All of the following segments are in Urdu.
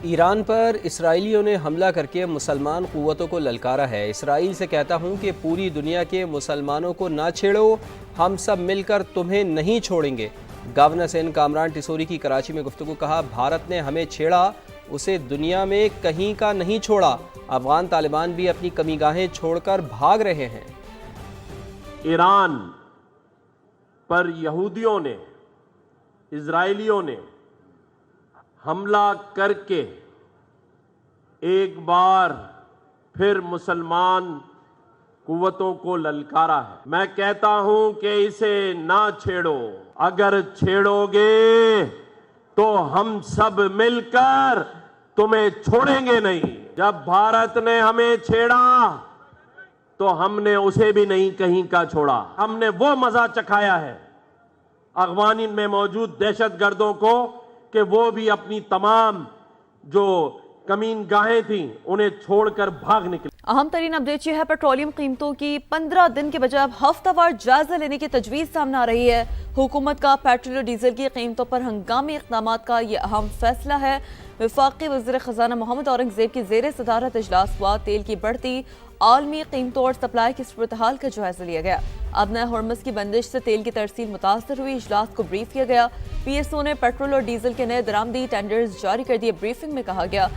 ایران پر اسرائیلیوں نے حملہ کر کے مسلمان قوتوں کو للکارا ہے۔ اسرائیل سے کہتا ہوں کہ پوری دنیا کے مسلمانوں کو نہ چھیڑو، ہم سب مل کر تمہیں نہیں چھوڑیں گے۔ گورنر سندھ کامران ٹیسوری کی کراچی میں گفتگو۔ کہا بھارت نے ہمیں چھیڑا، اسے دنیا میں کہیں کا نہیں چھوڑا۔ افغان طالبان بھی اپنی کمی گاہیں چھوڑ کر بھاگ رہے ہیں۔ ایران پر یہودیوں نے، اسرائیلیوں نے حملہ کر کے ایک بار پھر مسلمان قوتوں کو للکارا ہے۔ میں کہتا ہوں کہ اسے نہ چھیڑو، اگر چھیڑو گے تو ہم سب مل کر تمہیں چھوڑیں گے نہیں۔ جب بھارت نے ہمیں چھیڑا تو ہم نے اسے بھی نہیں کہیں کا چھوڑا۔ ہم نے وہ مزہ چکھایا ہے افغان میں موجود دہشت گردوں کو کہ وہ بھی اپنی تمام جو کمین گاہیں تھیں انہیں چھوڑ کر بھاگ نکلے۔ اہم ترین اپڈیٹ یہ ہے، پیٹرولیم قیمتوں کی 15 دن کے بجائے اب ہفتہ وار جائزہ لینے کی تجویز سامنے آ رہی ہے۔ حکومت کا پیٹرول اور ڈیزل کی قیمتوں پر ہنگامی اقدامات کا یہ اہم فیصلہ ہے۔ وفاقی وزیر خزانہ محمد اورنگزیب کی زیر صدارت اجلاس ہوا۔ تیل کی بڑھتی عالمی قیمتوں اور سپلائی کی صورتحال کا جائزہ لیا گیا۔ ابنۂ ہرمز کی بندش سے تیل کی ترسیل متاثر ہوئی، اجلاس کو بریف کیا گیا۔ پی ایس او نے پیٹرول اور ڈیزل کے نئے درآمدی ٹینڈرز جاری کر دیے۔ بریفنگ میں کہا گیا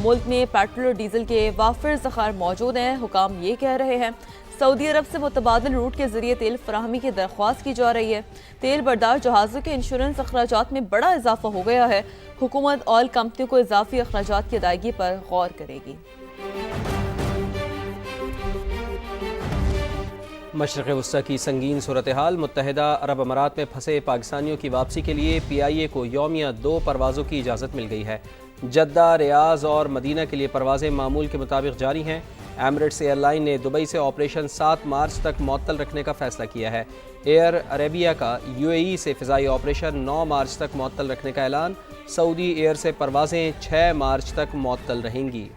ملک میں پیٹرول اور ڈیزل کے وافر ذخائر موجود ہیں۔ حکام یہ کہہ رہے ہیں سعودی عرب سے متبادل روٹ کے ذریعے تیل فراہمی کی درخواست کی جا رہی ہے۔ تیل بردار جہازوں کے انشورنس اخراجات میں بڑا اضافہ ہو گیا ہے۔ حکومت آئل کمپنیوں کو اضافی اخراجات کی ادائیگی پر غور کرے گی۔ مشرق وسطی کی سنگین صورتحال۔ متحدہ عرب امارات میں پھنسے پاکستانیوں کی واپسی کے لیے پی آئی اے کو یومیہ 2 پروازوں کی اجازت مل گئی ہے۔ جدہ، ریاض اور مدینہ کے لیے پروازیں معمول کے مطابق جاری ہیں۔ ایمریٹس ایئر لائن نے دبئی سے آپریشن 7 مارچ تک معطل رکھنے کا فیصلہ کیا ہے۔ ایئر عربیہ کا یو اے ای سے فضائی آپریشن 9 مارچ تک معطل رکھنے کا اعلان۔ سعودی ایئر سے پروازیں 6 مارچ تک معطل رہیں گی۔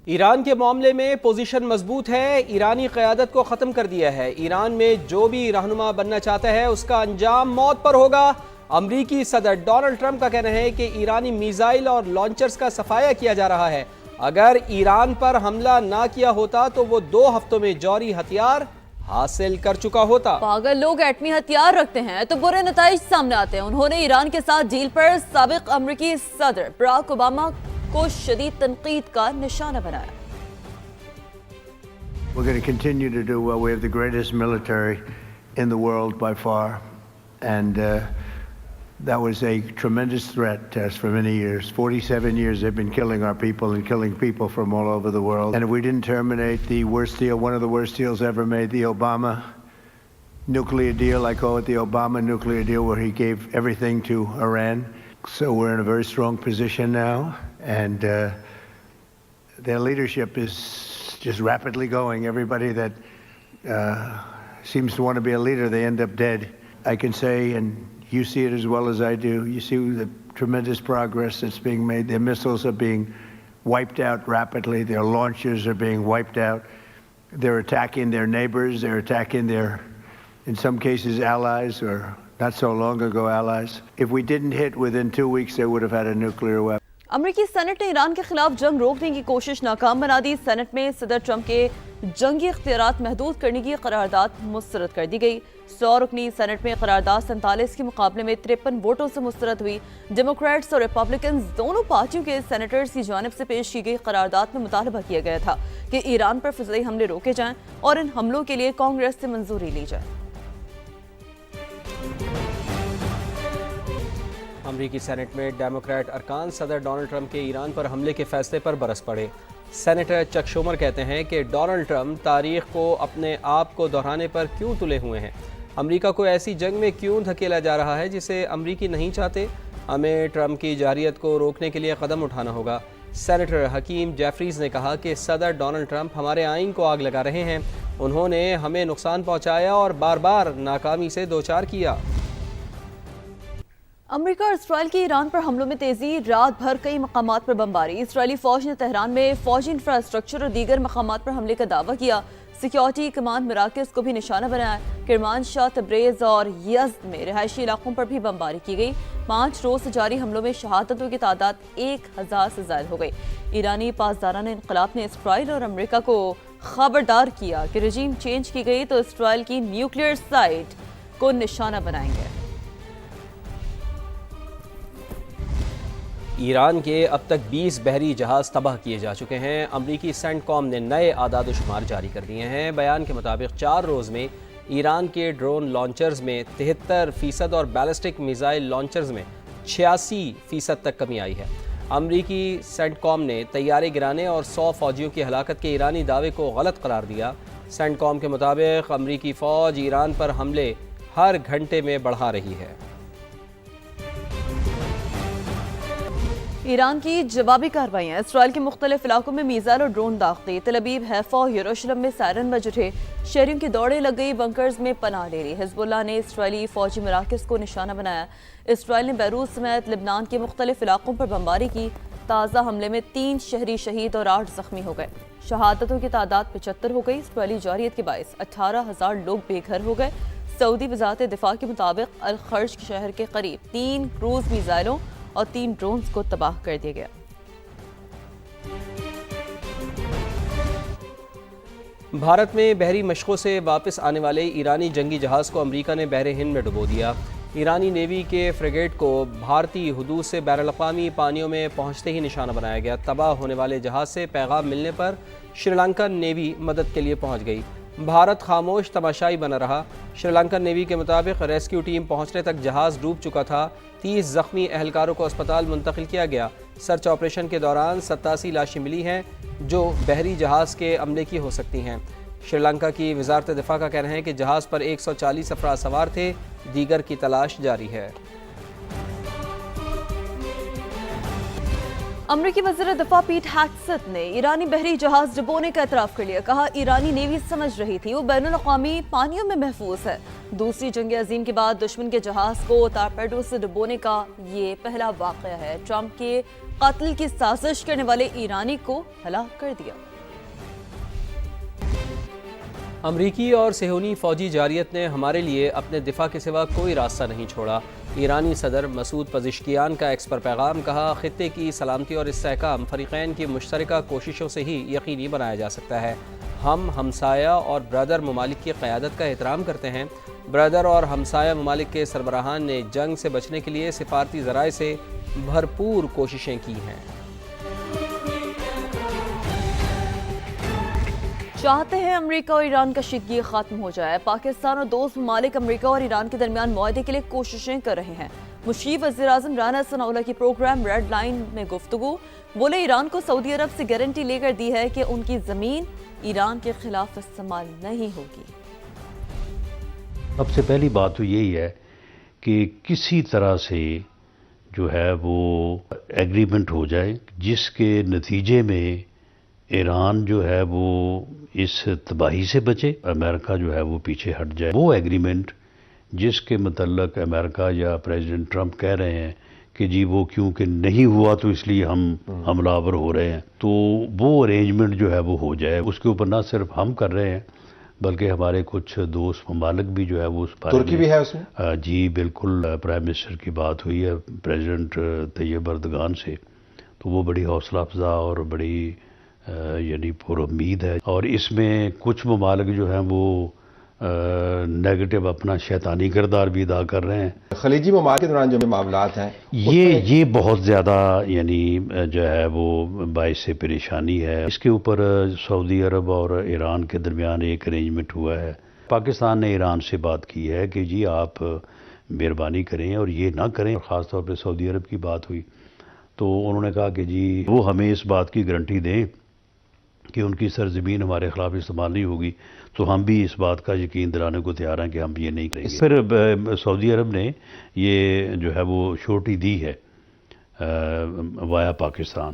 ایران کے معاملے میں پوزیشن مضبوط ہے۔ ایرانی قیادت کو ختم کر دیا ہے۔ ایران میں جو بھی رہنما بننا چاہتا ہے اس کا انجام موت پر ہوگا۔ امریکی صدر ڈونلڈ ٹرمپ کا کہنا ہے کہ ایرانی میزائل اور لانچرز کا صفایا کیا جا رہا ہے۔ اگر ایران پر حملہ نہ کیا ہوتا تو وہ 2 ہفتوں میں جوہری ہتھیار حاصل کر چکا ہوتا۔ اگر لوگ ایٹمی ہتھیار رکھتے ہیں تو برے نتائج سامنے آتے ہیں۔ انہوں نے ایران کے ساتھ ڈیل پر سابق امریکی صدر براک اوباما کو شدید تنقید کا نشانہ بنایا۔ We're going to continue to do well. We have the greatest military in the world by far, and that was a tremendous threat to us for many years. 47 years they've been killing our people and killing people from all over the world. And if we didn't terminate the worst deal, one of the worst deals ever made, the Obama nuclear deal, I call it the Obama nuclear deal, where he gave everything to Iran. So we're in a very strong position now, and their leadership is just rapidly going. Everybody that seems to want to be a leader, they end up dead. I can say, and you see it as well as I do, you see the tremendous progress that's being made. Their missiles are being wiped out rapidly. Their launchers are being wiped out. They're attacking their neighbors. They're attacking their, in some cases, allies, or not so long ago allies. If we didn't hit within 2 weeks, they would have had a nuclear weapon. امریکی سینٹ نے ایران کے خلاف جنگ روکنے کی کوشش ناکام بنا دی۔ سینٹ میں صدر ٹرمپ کے جنگی اختیارات محدود کرنے کی قرارداد مسترد کر دی گئی۔ 100 رکنی سینٹ میں قرارداد 47 کے مقابلے میں 53 ووٹوں سے مسترد ہوئی۔ ڈیموکریٹس اور ریپبلکنز دونوں پارٹیوں کے سینیٹرز کی جانب سے پیش کی گئی قرارداد میں مطالبہ کیا گیا تھا کہ ایران پر فضائی حملے روکے جائیں اور ان حملوں کے لیے کانگریس سے منظوری لی جائے۔ امریکی سینٹ میں ڈیموکریٹ ارکان صدر ڈونلڈ ٹرمپ کے ایران پر حملے کے فیصلے پر برس پڑے۔ سینیٹر چک شومر کہتے ہیں کہ ڈونلڈ ٹرمپ تاریخ کو اپنے آپ کو دہرانے پر کیوں تلے ہوئے ہیں؟ امریکہ کو ایسی جنگ میں کیوں دھکیلا جا رہا ہے جسے امریکی نہیں چاہتے؟ ہمیں ٹرمپ کی جارحیت کو روکنے کے لیے قدم اٹھانا ہوگا۔ سینیٹر حکیم جیفریز نے کہا کہ صدر ڈونلڈ ٹرمپ ہمارے آئین کو آگ لگا رہے ہیں۔ انہوں نے ہمیں نقصان پہنچایا اور بار بار ناکامی سے دوچار کیا۔ امریکہ اور اسرائیل کی ایران پر حملوں میں تیزی، رات بھر کئی مقامات پر بمباری۔ اسرائیلی فوج نے تہران میں فوجی انفراسٹرکچر اور دیگر مقامات پر حملے کا دعویٰ کیا۔ سیکیورٹی کمانڈ مراکز کو بھی نشانہ بنایا۔ کرمان شاہ، تبریز اور یزد میں رہائشی علاقوں پر بھی بمباری کی گئی۔ 5 روز سے جاری حملوں میں شہادتوں کی تعداد 1000 سے زائد ہو گئی۔ ایرانی پاسداران انقلاب نے اسرائیل اور امریکہ کو خبردار کیا کہ رجیم چینج کی گئی تو اسرائیل کی نیوکلیئر سائٹ کو نشانہ بنائیں گے۔ ایران کے اب تک 20 بحری جہاز تباہ کیے جا چکے ہیں۔ امریکی سینٹ کام نے نئے اعداد و شمار جاری کر دیے ہیں۔ بیان کے مطابق 4 روز میں ایران کے ڈرون لانچرز میں 73% اور بیلسٹک میزائل لانچرز میں 86% تک کمی آئی ہے۔ امریکی سینٹ کام نے طیارے گرانے اور 100 فوجیوں کی ہلاکت کے ایرانی دعوے کو غلط قرار دیا۔ سینٹ کام کے مطابق امریکی فوج ایران پر حملے ہر گھنٹے میں بڑھا رہی ہے۔ ایران کی جوابی کارروائیاں، اسرائیل کے مختلف علاقوں میں میزائل اور ڈرون داغتے، تل ابیب، حیفا اور یروشلم میں سائرن بج اٹھے، شہریوں کی دوڑیں لگ گئی، بنکرز میں پناہ لے لی۔ حزب اللہ نے اسرائیلی فوجی مراکز کو نشانہ بنایا۔ اسرائیل نے بیروت سمیت لبنان کے مختلف علاقوں پر بمباری کی۔ تازہ حملے میں 3 شہری شہید اور 8 زخمی ہو گئے۔ شہادتوں کی تعداد 75 ہو گئی۔ اسرائیلی جارحیت کے باعث 18,000 لوگ بے گھر ہو گئے۔ سعودی وزارت دفاع کے مطابق الخرج شہر کے قریب 3 کروز میزائلوں اور 3 ڈرونز کو تباہ کر دیا گیا۔ بھارت میں بحری مشقوں سے واپس آنے والے ایرانی جنگی جہاز کو امریکہ نے بحر ہند میں ڈبو دیا۔ ایرانی نیوی کے فریگیٹ کو بھارتی حدود سے بین الاقوامی پانیوں میں پہنچتے ہی نشانہ بنایا گیا۔ تباہ ہونے والے جہاز سے پیغام ملنے پر شری لنکن نیوی مدد کے لیے پہنچ گئی۔ بھارت خاموش تماشائی بنا رہا۔ شری لنکن نیوی کے مطابق ریسکیو ٹیم پہنچنے تک جہاز ڈوب چکا تھا۔ 30 زخمی اہلکاروں کو اسپتال منتقل کیا گیا۔ سرچ آپریشن کے دوران 87 لاشیں ملی ہیں جو بحری جہاز کے عملے کی ہو سکتی ہیں۔ شری لنکا کی وزارت دفاع کا کہنا ہے کہ جہاز پر 140 افراد سوار تھے، دیگر کی تلاش جاری ہے۔ امریکی وزیر دفاع پیٹ ہیگسیت نے ایرانی بحری جہاز ڈبونے کا اعتراف کر لیا۔ کہا ایرانی نیوی سمجھ رہی تھی وہ بین الاقوامی پانیوں میں محفوظ ہے۔ دوسری جنگ عظیم کے بعد دشمن کے جہاز کو ٹارپیڈو سے ڈبونے کا یہ پہلا واقعہ ہے۔ ٹرمپ کے قتل کی سازش کرنے والے ایرانی کو ہلاک کر دیا۔ امریکی اور صہیونی فوجی جارحیت نے ہمارے لیے اپنے دفاع کے سوا کوئی راستہ نہیں چھوڑا۔ ایرانی صدر مسعود پزشکیان کا ایکس پر پیغام۔ کہا خطے کی سلامتی اور استحکام فریقین کی مشترکہ کوششوں سے ہی یقینی بنایا جا سکتا ہے۔ ہم ہمسایہ اور برادر ممالک کی قیادت کا احترام کرتے ہیں۔ برادر اور ہمسایہ ممالک کے سربراہان نے جنگ سے بچنے کے لیے سفارتی ذرائع سے بھرپور کوششیں کی ہیں۔ چاہتے ہیں امریکہ اور ایران کا کشیدگی ختم ہو جائے۔ پاکستان اور دوست ممالک امریکہ اور ایران کے درمیان معاہدے کے لیے کوششیں کر رہے ہیں۔ مشیر وزیر اعظم رانا ثناء اللہ کی پروگرام ریڈ لائن میں گفتگو۔ بولے ایران کو سعودی عرب سے گارنٹی لے کر دی ہے کہ ان کی زمین ایران کے خلاف استعمال نہیں ہوگی۔ سب سے پہلی بات تو یہی ہے کہ کسی طرح سے جو ہے وہ ایگریمنٹ ہو جائے جس کے نتیجے میں ایران جو ہے وہ اس تباہی سے بچے، امریکہ جو ہے وہ پیچھے ہٹ جائے۔ وہ ایگریمنٹ جس کے متعلق امریکہ یا پریزیڈنٹ ٹرمپ کہہ رہے ہیں کہ جی وہ کیونکہ نہیں ہوا تو اس لیے ہم حملہ آور ہو رہے ہیں، تو وہ ارینجمنٹ جو ہے وہ ہو جائے۔ اس کے اوپر نہ صرف ہم کر رہے ہیں بلکہ ہمارے کچھ دوست ممالک بھی جو ہے وہ اس بارے میں ترکی بھی ہے اس میں؟ جی بالکل، پرائم منسٹر کی بات ہوئی ہے پریزیڈنٹ طیب اردگان سے، تو وہ بڑی حوصلہ افزا اور بڑی یعنی پر امید ہے۔ اور اس میں کچھ ممالک جو ہیں وہ نیگیٹو اپنا شیطانی کردار بھی ادا کر رہے ہیں۔ خلیجی ممالک کے دوران جو معاملات ہیں یہ بہت زیادہ یعنی جو ہے وہ باعث پریشانی ہے۔ اس کے اوپر سعودی عرب اور ایران کے درمیان ایک ارینجمنٹ ہوا ہے۔ پاکستان نے ایران سے بات کی ہے کہ جی آپ مہربانی کریں اور یہ نہ کریں، خاص طور پہ سعودی عرب کی بات ہوئی تو انہوں نے کہا کہ جی وہ ہمیں اس بات کی گارنٹی دیں کہ ان کی سرزمین ہمارے خلاف استعمال نہیں ہوگی، تو ہم بھی اس بات کا یقین دلانے کو تیار ہیں کہ ہم یہ نہیں کریں گے۔ پھر سعودی عرب نے یہ جو ہے وہ شورٹی دی ہے وایا پاکستان۔